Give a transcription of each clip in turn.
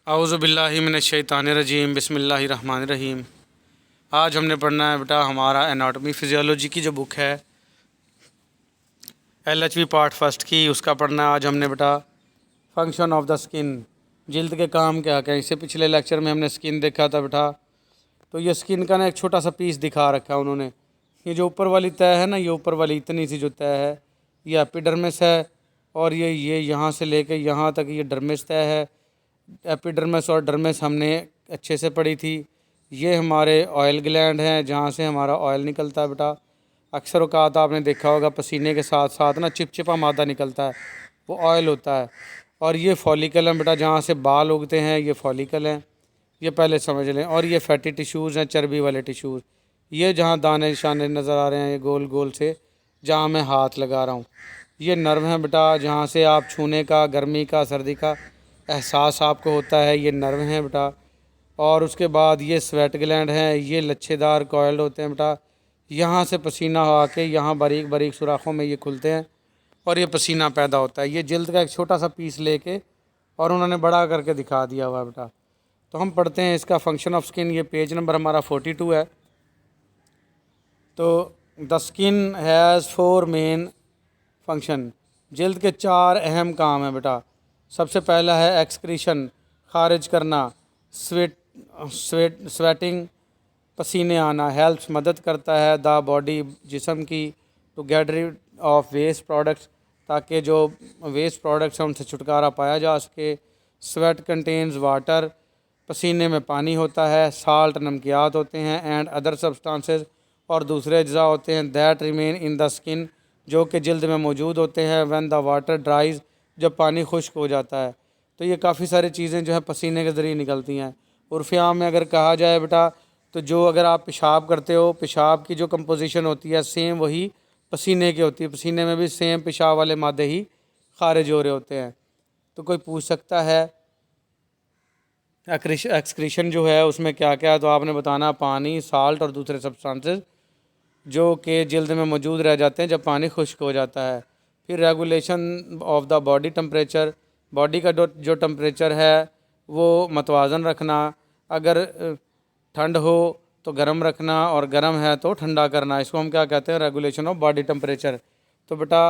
औज़ु बिल्लाहि मिनश्शैतानिर्रजीम बिस्मिल्लाहिर्रहमानिर्रहीम। आज हमने पढ़ना है बेटा हमारा एनाटॉमी फिजियोलॉजी की जो बुक है LHV पार्ट फर्स्ट की, उसका पढ़ना है आज हमने बेटा फंक्शन ऑफ द स्किन, जिल्द के काम क्या क्या। इससे पिछले लेक्चर में हमने स्किन देखा था बेटा। तो ये स्किन का ना एक छोटा सा पीस दिखा रखा है उन्होंने। ये जो ऊपर वाली तय है ना, ये ऊपर वाली इतनी सी जो तय है ये एपिडर्मिस है, और ये यहाँ से लेके यहाँ तक ये डर्मिस तय है। एपिडर्मिस और डर्मिस हमने अच्छे से पढ़ी थी। ये हमारे ऑयल ग्लैंड हैं जहाँ से हमारा ऑयल निकलता है बेटा। अक्सर औकात आपने देखा होगा पसीने के साथ साथ ना चिपचिपा मादा निकलता है, वो ऑयल होता है। और ये फॉलिकल है बेटा, जहाँ से बाल उगते हैं, ये फॉलिकल हैं, ये पहले समझ लें। और ये फैटी टिश्यूज़ हैं, चर्बी वाले टिश्यूज़। ये जहाँ दाने शाने नज़र आ रहे हैं, ये गोल गोल से जहाँ मैं हाथ लगा रहा हूँ, ये नर्व हैं बेटा, जहाँ से आप छूने का, गर्मी का, सर्दी का एहसास आपको होता है, ये नर्व हैं बेटा। और उसके बाद ये स्वेट ग्लैंड हैं, ये लच्छेदार कॉइल्ड होते हैं बेटा। यहाँ से पसीना आके यहाँ बारीक बारीक सुराखों में ये खुलते हैं और ये पसीना पैदा होता है। ये जल्द का एक छोटा सा पीस लेके और उन्होंने बड़ा करके दिखा दिया हुआ है बेटा। तो हम पढ़ते हैं इसका फंक्शन ऑफ स्किन। ये पेज नंबर हमारा 42 है। तो the skin has 4 main function. जल्द के 4 अहम काम हैं बेटा। सबसे पहला है एक्सक्रीशन, खारिज करना। स्वेटिंग, पसीने आना। हेल्प्स, मदद करता है द बॉडी, जिस्म की, to get rid of waste products, ताकि जो वेस्ट प्रोडक्ट्स हैं उनसे छुटकारा पाया जा सके। स्वेट कंटेन्स वाटर, पसीने में पानी होता है। साल्ट, नमकियात होते हैं। एंड अदर सब्सटेंसेस, और दूसरे अज्जा होते हैं, that remain in the skin, जो कि जल्द में मौजूद होते हैं। व्हेन द वाटर ड्राइज, जब पानी खुश्क हो जाता है। तो ये काफ़ी सारी चीज़ें जो है पसीने के ज़रिए निकलती हैं। उर्फ़ आम में अगर कहा जाए बेटा, तो जो अगर आप पेशाब करते हो, पेशाब की जो कंपोजिशन होती है सेम वही पसीने की होती है। पसीने में भी सेम पेशाब वाले मादे ही खारिज हो रहे होते हैं। तो कोई पूछ सकता है एक्सक्रीशन जो है उसमें क्या क्या है, तो आपने बताना पानी, साल्ट और दूसरे सब्सटेंसेस जो कि जल्द में मौजूद रह जाते हैं जब पानी खुश्क हो जाता है। फिर regulation of the body temperature, body का जो टेम्परेचर है वो मतवाज़न रखना। अगर ठंड हो तो गर्म रखना, और गर्म है तो ठंडा करना। इसको हम क्या कहते हैं, रेगुलेशन ऑफ बॉडी टेम्परेचर। तो बेटा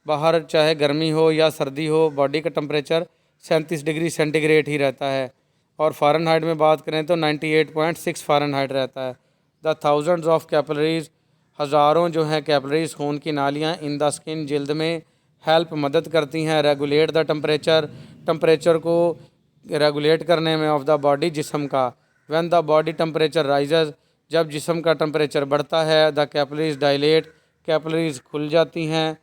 बाहर चाहे गर्मी हो या सर्दी हो, बॉडी का टेम्परेचर 37 डिग्री सेंटीग्रेड ही रहता है। और फ़ारेनहाइट में बात करें तो 98.6 फ़ारेनहाइट रहता है। द थाउजेंड्स ऑफ कैपिलरीज, हज़ारों जो हैं कैपिलरीज, खून की नालियाँ, इन द स्किन, जल्द में, हेल्प, मदद करती हैं, रेगुलेट द टेम्परेचर, टेम्परेचर को रेगुलेट करने में, ऑफ द बॉडी, जिस्म का। व्हेन द बॉडी टेम्परेचर राइजेज़, जब जिस्म का टेम्परेचर बढ़ता है, द कैपिलरीज डायलेट, कैपिलरीज खुल जाती हैं,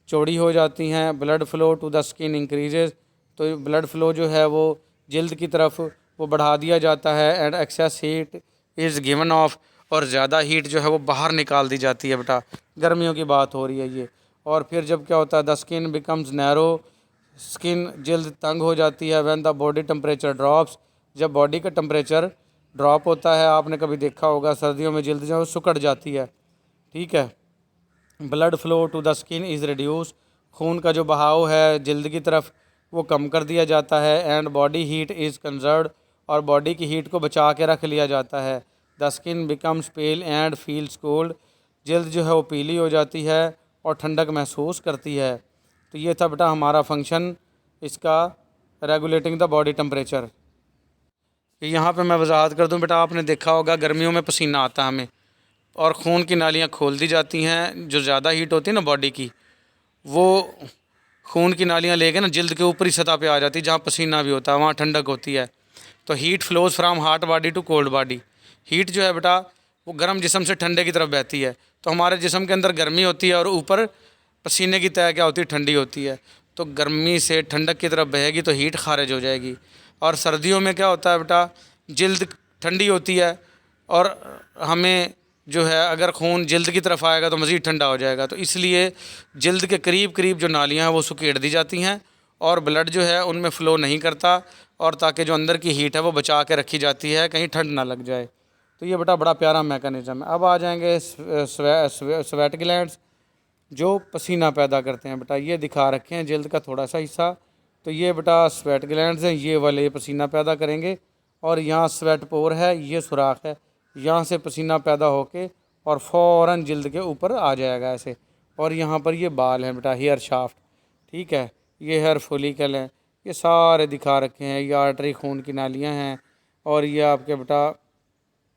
चौड़ी हो जाती हैं। Blood flow to the skin increases, तो ब्लड फ्लो जो है वो जल्द की तरफ वो बढ़ा दिया जाता है। And excess heat is given of, और ज़्यादा हीट जो है वो बाहर निकाल दी जाती है बेटा। गर्मियों की बात हो रही है ये। और फिर जब क्या होता है, the skin becomes narrow, skin जल्द तंग हो जाती है। When the body temperature drops, जब बॉडी का टेम्परेचर ड्रॉप होता है, आपने कभी देखा होगा सर्दियों में जल्द जो है सुकड़ जाती है, ठीक है। Blood flow to the skin is reduce, खून का जो बहाव है जल्द की तरफ वो कम कर दिया जाता है। And body heat is conserved, और बॉडी की हीट को बचा के रख लिया जाता है। The skin becomes pale and feels cold, जल्द जो है वो पीली हो जाती है और ठंडक महसूस करती है। तो ये था बेटा हमारा फंक्शन इसका, रेगुलेटिंग द बॉडी टेम्परेचर। यहाँ पे मैं वजाहत कर दूँ बेटा, आपने देखा होगा गर्मियों में पसीना आता है हमें, और खून की नालियाँ खोल दी जाती हैं। जो ज़्यादा हीट होती है ना बॉडी की, वो खून की नालियाँ लेके ना जल्द के ऊपरी सतह पे आ जाती है, जहाँ पसीना भी होता है वहाँ ठंडक होती है। तो heat flows from hot body to cold body, heat जो है बेटा वो गर्म जिस्म से ठंडे की तरफ बहती है। तो हमारे जिस्म के अंदर गर्मी होती है और ऊपर पसीने की तय क्या होती है, ठंडी होती है। तो गर्मी से ठंडक की तरफ बहेगी तो हीट खारिज हो जाएगी। और सर्दियों में क्या होता है बेटा, जल्द ठंडी होती है, और हमें जो है अगर खून जल्द की तरफ आएगा तो मज़ीद ठंडा हो जाएगा। तो इसलिए जल्द के करीब करीब जो नालियाँ हैं वो सुकेड़ दी जाती हैं, और ब्लड जो है उनमें फ़्लो नहीं करता, और ताकि जो अंदर की हीट है वो बचा के रखी जाती है, कहीं ठंड ना लग जाए। तो ये बेटा बड़ा प्यारा मैकेनिज़्म है। अब आ जाएंगे स्वेट ग्लैंड्स, जो पसीना पैदा करते हैं बेटा। ये दिखा रखे हैं जल्द का थोड़ा सा हिस्सा, तो ये बेटा स्वेट ग्लैंड्स हैं, ये वाले पसीना पैदा करेंगे। और यहाँ स्वेट पोर है, ये सुराख है, यहाँ से पसीना पैदा होके और फ़ौरन जल्द के ऊपर आ जाएगा ऐसे। और यहाँ पर ये बाल हैं बेटा, हेयर शाफ्ट, ठीक है, ये हेयर फॉलिकल हैं, ये सारे दिखा रखे हैं। ये आर्टरी, खून की नालियाँ हैं। और ये आपके बेटा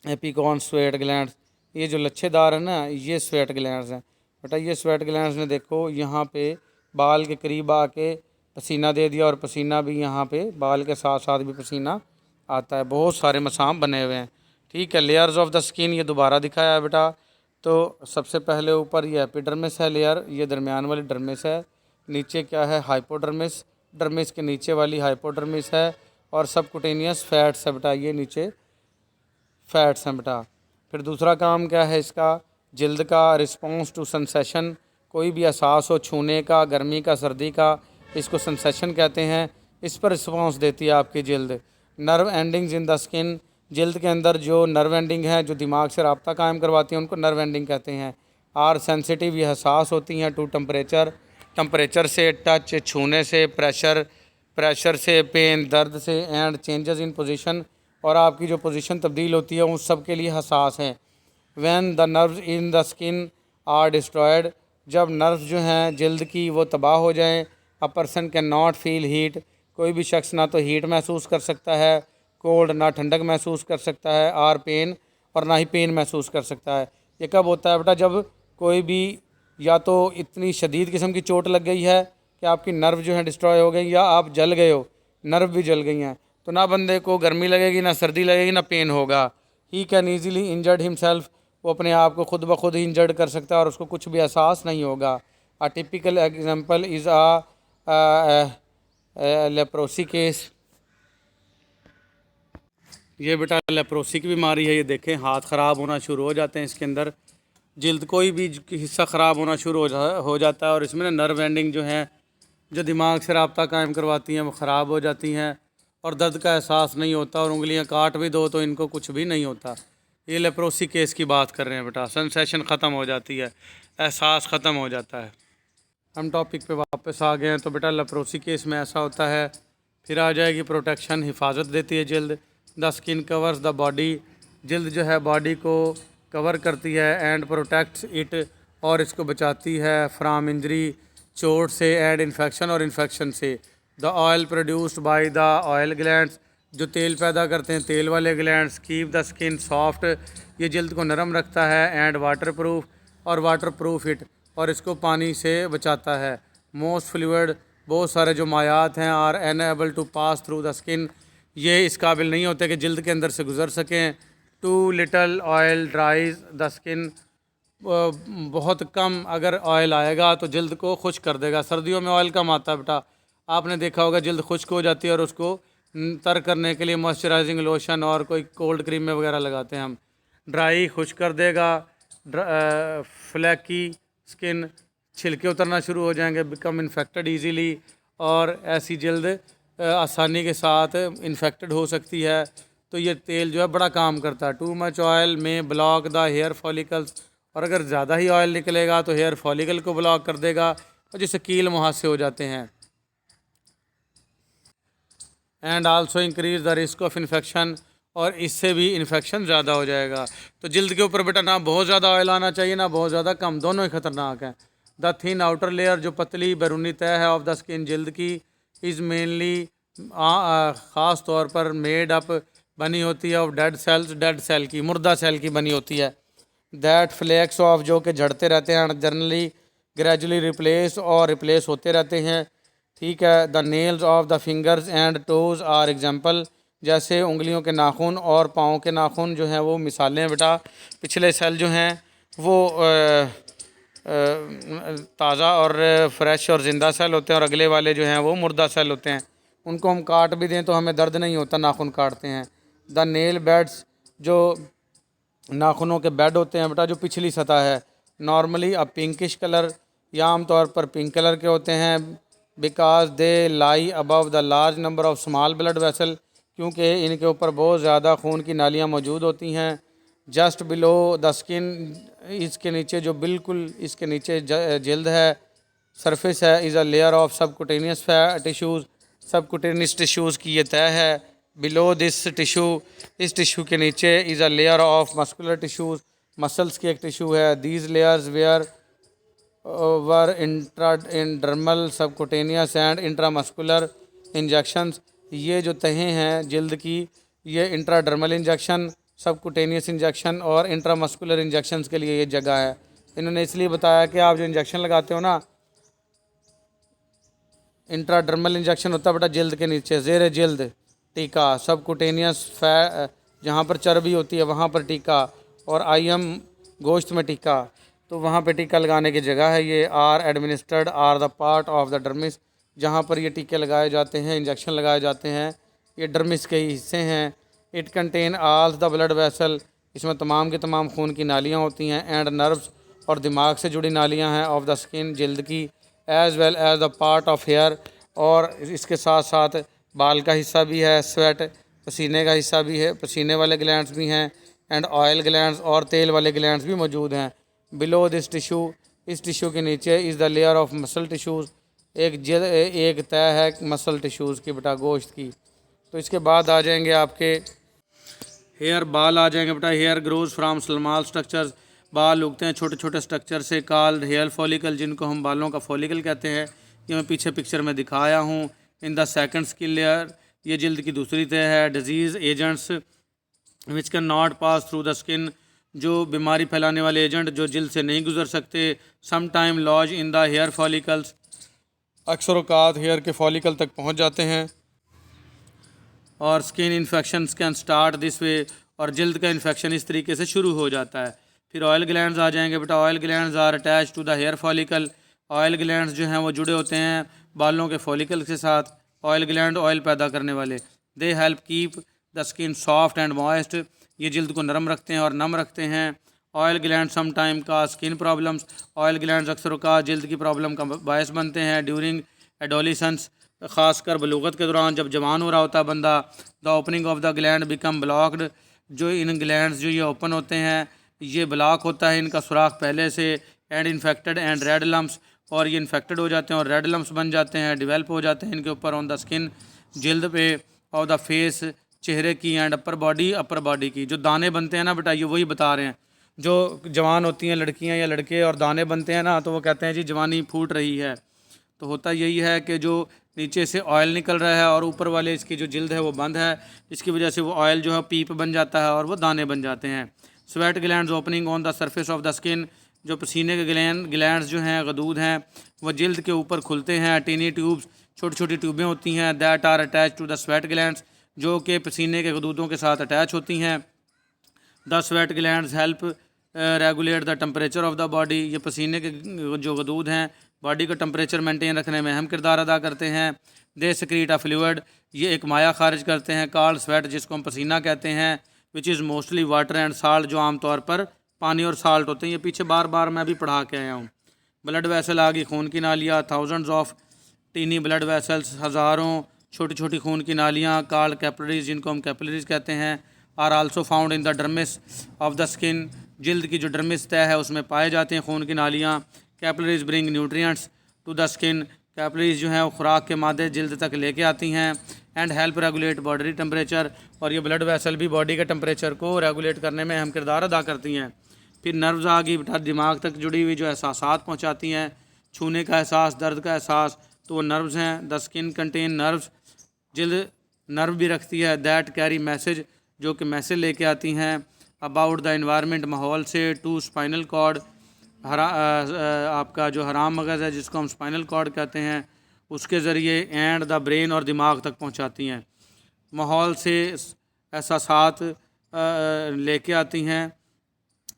एपिकॉन स्वेट ग्लैंड्स, ये जो लच्छेदार है ना, ये स्वेट ग्लैंड्स हैं बेटा। ये स्वेट ग्लैंड्स ने देखो यहाँ पे बाल के करीब आके पसीना दे दिया, और पसीना भी यहाँ पे बाल के साथ साथ भी पसीना आता है। बहुत सारे मसाम बने हुए हैं, ठीक है। लेयर्स ऑफ द स्किन ये दोबारा दिखाया है बेटा। तो सबसे पहले ऊपर ये एपिडर्मिस है लेयर, ये दरमियान वाली डर्मिस है। नीचे क्या है, हाइपोडर्मिस, डर्मिस के नीचे वाली हाइपोडर्मिस है। और सबकुटेनियस फैट्स है बेटा, ये नीचे फैट्स हैं बेटा। फिर दूसरा काम क्या है इसका, जल्द का रिस्पॉन्स टू सेंसेशन, कोई भी एहसास हो छूने का, गर्मी का, सर्दी का, इसको सेंसेशन कहते हैं। इस पर रिस्पॉन्स देती है आपकी जल्द। Nerve endings in the skin, जल्द के अंदर जो नर्व एंडिंग है जो दिमाग से रब्ता कायम करवाती हैं उनको नर्व एंडिंग कहते हैं। आर सेंसिटिव, ये हसास होती हैं टू टेम्परेचर, टेम्परेचर से, टच छूने से, प्रेशर से, पेन दर्द से, एंड चेंजेस इन पोजीशन, और आपकी जो पोजीशन तब्दील होती है उस सब के लिए हसास हैं। When the nerves in the skin are destroyed, जब नर्व्स जो हैं जल्द की वो तबाह हो जाएं, a person can not feel heat, कोई भी शख्स ना तो हीट महसूस कर सकता है, कोल्ड ना ठंडक महसूस कर सकता है, आर पेन, और ना ही पेन महसूस कर सकता है। ये कब होता है बेटा, जब कोई भी या तो इतनी शदीद किस्म की चोट लग गई है कि आपकी नर्व जो है डिस्ट्रॉय हो गई, या आप जल गए हो, नर्व भी जल गई हैं, तो ना बंदे को गर्मी लगेगी, ना सर्दी लगेगी, ना पेन होगा। He can easily injured himself, वो अपने आप को खुद ब खुद ही इंजर्ड कर सकता है और उसको कुछ भी एहसास नहीं होगा। A typical example is leprosy case, ये बेटा लेप्रोसी की बीमारी है। ये देखें, हाथ ख़राब होना शुरू हो जाते हैं इसके अंदर, जल्द कोई भी हिस्सा ख़राब होना शुरू हो जाता है। और इसमें ना नर्व एंडिंग जो है, जो दिमाग से रब्ता कायम करवाती हैं, वो ख़राब हो जाती हैं और दर्द का एहसास नहीं होता, और उंगलियां काट भी दो तो इनको कुछ भी नहीं होता। ये लेप्रोसी केस की बात कर रहे हैं बेटा। सेंसेशन ख़त्म हो जाती है, एहसास ख़त्म हो जाता है। हम टॉपिक पे वापस आ गए हैं। तो बेटा लेप्रोसी केस में ऐसा होता है। फिर आ जाएगी प्रोटेक्शन, हिफाजत देती है जल्द। The skin covers the body, जल्द जो है बॉडी को कवर करती है, एंड प्रोटेक्ट्स इट, और इसको बचाती है फ्राम इंजरी, चोट से, एंड इन्फेक्शन, और इन्फेक्शन से। The oil produced by the oil glands, जो तेल पैदा करते हैं तेल वाले glands, keep the skin soft, ये जल्द को नरम रखता है, एंड वाटर प्रूफ, और वाटर प्रूफ इट, और इसको पानी से बचाता है। मोस्ट फ्लूइड, बहुत सारे जो मायात हैं, are unable to pass through the skin, ये इस काबिल नहीं होते कि जल्द के अंदर से गुजर सकें। Too little oil dries the skin, बहुत कम अगर ऑयल आएगा तो जल्द को खुश्क कर देगा। सर्दियों में ऑयल कम आता है बेटा, आपने देखा होगा जल्द खुश्क हो जाती है, और उसको तर करने के लिए मॉइस्चराइजिंग लोशन और कोई कोल्ड क्रीम वगैरह लगाते हैं हम। ड्राई खुश्क कर देगा। फ्लैकी स्किन, छिलके उतरना शुरू हो जाएंगे, बिकम इन्फेक्टेड ईजीली, और ऐसी जल्द आसानी के साथ इन्फेक्टेड हो सकती है। तो ये तेल जो है बड़ा काम करता है। टू मच ऑयल में ब्लॉक द हेयर फॉलिकल्स, और अगर ज़्यादा ही ऑयल निकलेगा तो हेयर फॉलिकल को ब्लॉक कर देगा, और जिससे कील मुहासे हो जाते हैं। And also increase the risk of infection, और इससे भी इन्फेक्शन ज़्यादा हो जाएगा। तो जल्द के ऊपर बेटा ना बहुत ज़्यादा ऑयल आना चाहिए, ना बहुत ज़्यादा कम, दोनों ही ख़तरनाक हैं। द थिन आउटर लेयर, जो पतली बैरूनी तह है ऑफ द स्किन जल्द की, इज़ मेनली, ख़ास तौर पर मेड अप, बनी होती है, of dead cells, dead cell की, मुर्दा सेल की बनी होती है। दैट फ्लैक्स ऑफ, जो कि झड़ते रहते हैं, जनरली ग्रेजुअली रिप्लेस, और रिप्लेस होते रहते हैं, ठीक है। The nails of the fingers and toes are example, जैसे उंगलियों के नाखून और पाँव के नाखून जो हैं वो मिसालें हैं बेटा। पिछले सेल जो हैं वो ताज़ा और फ्रेश और ज़िंदा सेल होते हैं, और अगले वाले जो हैं वो मुर्दा सेल होते हैं। उनको हम काट भी दें तो हमें दर्द नहीं होता, नाखून काटते हैं। द नेल बेड्स, जो नाखूनों के बेड होते हैं बेटा, जो पिछली सतह है, नॉर्मली अ पिंकिश कलर, या आमतौर पर पिंक कलर के होते हैं। Because they lie above the large number of small blood vessel, क्योंकि इनके ऊपर बहुत ज़्यादा खून की नालियाँ मौजूद होती हैं। जस्ट बिलो द स्किन, इसके नीचे जो बिल्कुल इसके नीचे जल्द है, सरफेस है, is a layer of subcutaneous tissues, subcutaneous tissues की ये तह है। बिलो दिस टिश्यू, इस टिश्यू के नीचे is a layer of muscular tissues, muscles की एक टिश्यू है। These layers where were intradermal subcutaneous and intramuscular injections. ये जो तहें हैं जिल्द की, ये इंट्राडर्मल इंजेक्शन, सबकुटेनियस इंजेक्शन और इंट्रामस्कुलर इंजेक्शंस के लिए ये जगह है। इन्होंने इसलिए बताया कि आप जो इंजेक्शन लगाते हो ना, इंट्राडर्मल इंजेक्शन होता है बेटा जिल्द के नीचे, ज़ेर जिल्द टीका। सबकुटेनियस जहाँ पर चर्बी होती है वहाँ पर टीका, और आईएम गोश्त में टीका, तो वहाँ पे टीका लगाने की जगह है। ये are administered are the part of the dermis, जहाँ पर ये टीके लगाए जाते हैं, इंजेक्शन लगाए जाते हैं, ये डर्मिस के ही हिस्से हैं। It contain all the blood vessel, इसमें तमाम की तमाम खून की नालियाँ होती हैं। एंड नर्व्स, और दिमाग से जुड़ी नालियाँ हैं। ऑफ द स्किन, जिल्द की। As well as the part of hair, और इसके साथ साथ बाल का हिस्सा भी है। स्वेट, पसीने का हिस्सा भी है, पसीने वाले ग्लैंड्स भी हैं। एंड ऑयल ग्लैंड्स, और तेल वाले ग्लैंड्स भी मौजूद हैं। बिलो दिस टिश्यू, इस टिश्यू के नीचे is the layer of muscle tissues, एक तह है मसल टिश्यूज़ की बेटा, गोश्त की। तो इसके बाद आ जाएंगे आपके हेयर, बाल आ जाएंगे बेटा। Hair grows from small structures, बाल उगते हैं छोटे छोटे स्ट्रक्चर से, कॉल्ड हेयर फॉलिकल, जिनको हम बालों का फॉलिकल कहते हैं। ये मैं पीछे पिक्चर में दिखाया हूँ। In the second skin layer, ये जिल्द की दूसरी तह है। Disease agents which can not pass through the skin, जो बीमारी फैलाने वाले एजेंट जो जिल्द से नहीं गुजर सकते। Some time lodge in the hair follicles, अक्सर औकात हेयर के फॉलिकल तक पहुँच जाते हैं। और skin infections can start this way, और जल्द का इन्फेक्शन इस तरीके से शुरू हो जाता है। फिर ऑयल ग्लैंड्स आ जाएंगे बेटा। Oil glands are attach to the hair follicle, oil glands जो हैं वो जुड़े होते हैं बालों के फॉलिकल के साथ। ऑयल ग्लैंड ऑयल पैदा करने वाले, they help keep the skin soft and moist, ये जल्द को नरम रखते हैं और नम रखते हैं। ऑयल ग्लैंड सम टाइम का स्किन प्रॉब्लम्स, ऑयल ग्लैंड्स अक्सर का जल्द की प्रॉब्लम का बायस बनते हैं। ड्यूरिंग एडोलिसेंस, ख़ासकर बलूगत के दौरान जब जवान हो रहा होता है बंदा, the opening of the gland become blocked, जो इन ग्लैंड्स जो ये ओपन होते हैं ये ब्लॉक होता है इनका सुराख पहले से। And infected and red lumps, और ये इन्फेक्टेड हो जाते हैं और रेड लम्प्स बन जाते हैं, डेवलप हो जाते हैं इनके ऊपर ऑन द स्किन, जिल्द पे, और द फेस, चेहरे की, एंड अपर बॉडी की। जो दाने बनते हैं ना बेटा, ये वही बता रहे हैं। जो जवान होती हैं लड़कियां या लड़के और दाने बनते हैं ना, तो वो कहते हैं जी जवानी फूट रही है। तो होता यही है कि जो नीचे से ऑयल निकल रहा है और ऊपर वाले इसकी जो जिल्द है वो बंद है, इसकी वजह से वो ऑयल जो है पीप बन जाता है और वो दाने बन जाते हैं। Sweat glands opening on the surface of the skin, जो पसीने के ग्लैंड्स जो हैं, गदूद हैं, वो जिल्द के ऊपर खुलते हैं। टीनी ट्यूब्स, छोटी छोटी ट्यूबें होती हैं, that are attach to the sweat glands, जो कि पसीने के गदूदों के साथ अटैच होती हैं। The sweat glands help regulate the temperature of the body, ये पसीने के जो गदूद हैं बॉडी का टेम्परेचर मेंटेन रखने में अहम किरदार अदा करते हैं। दे सिक्रीट अ फ्लूइड, ये एक माया खारिज करते हैं, कॉल्ड स्वेट, जिसको हम पसीना कहते हैं, which is mostly water and salt, जो आमतौर पर पानी और साल्ट होते हैं। ये पीछे बार बार मैं भी पढ़ा के आया हूँ। ब्लड वेसल आ गई, खून की नालियाँ, thousands of tiny blood vessels, हज़ारों छोटी छोटी खून की नालियाँ, कॉल्ड कैपिलरीज, जिनको हम कैपिलरीज कहते हैं, are also found in the dermis of the skin, जिल्द की जो डर्मिस तह है उसमें पाए जाते हैं खून की नालियाँ। Capillaries bring nutrients to the skin, capillaries जो हैं वो खुराक के मादे जिल्द तक लेके आती हैं। And help regulate body temperature, और ये ब्लड वेसल भी बॉडी के टेम्परेचर को रेगुलेट करने में अहम किरदार अदा करती हैं। फिर नर्व्स आ गई बेटा, दिमाग तक जुड़ी हुई, जो एहसासात पहुँचाती हैं, छूने का एहसास, दर्द का एहसास, तो वो नर्व्स हैं। द स्किन कंटेन नर्व्स, जिल्द नर्व भी रखती है, दैट कैरी मैसेज, जो कि मैसेज लेके आती हैं अबाउट द इन्वायरमेंट, माहौल से, टू स्पाइनल कॉर्ड, आपका जो हराम मगज़ है जिसको हम स्पाइनल कॉर्ड कहते हैं, उसके ज़रिए, एंड द ब्रेन, और दिमाग तक पहुंचाती हैं। माहौल से एहसासात लेके आती हैं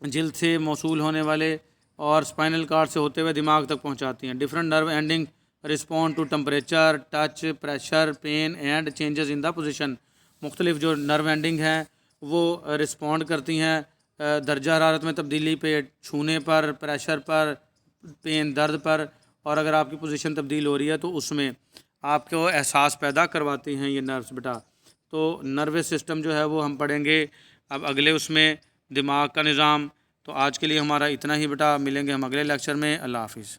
जिल्द से मौसूल होने वाले, और स्पाइनल कॉर्ड से होते हुए दिमाग तक पहुंचाती हैं। Different nerve ending respond to temperature, touch, pressure, pain and changes in the position, मुख्तलिफ जो नर्व एंडिंग हैं वो रिस्पॉन्ड करती हैं दर्जा हरारत में तब्दीली पे, छूने पर, प्रेशर पर, पेन, दर्द पर, और अगर आपकी पोजीशन तब्दील हो रही है तो उसमें आपको एहसास पैदा करवाती हैं ये नर्व्स बेटा। तो नर्वस सिस्टम जो है वो हम पढ़ेंगे अब अगले उसमें, दिमाग का निज़ाम। तो आज के लिए हमारा इतना ही बेटा, मिलेंगे हम अगले लेक्चर में। अल्लाह हाफिज़।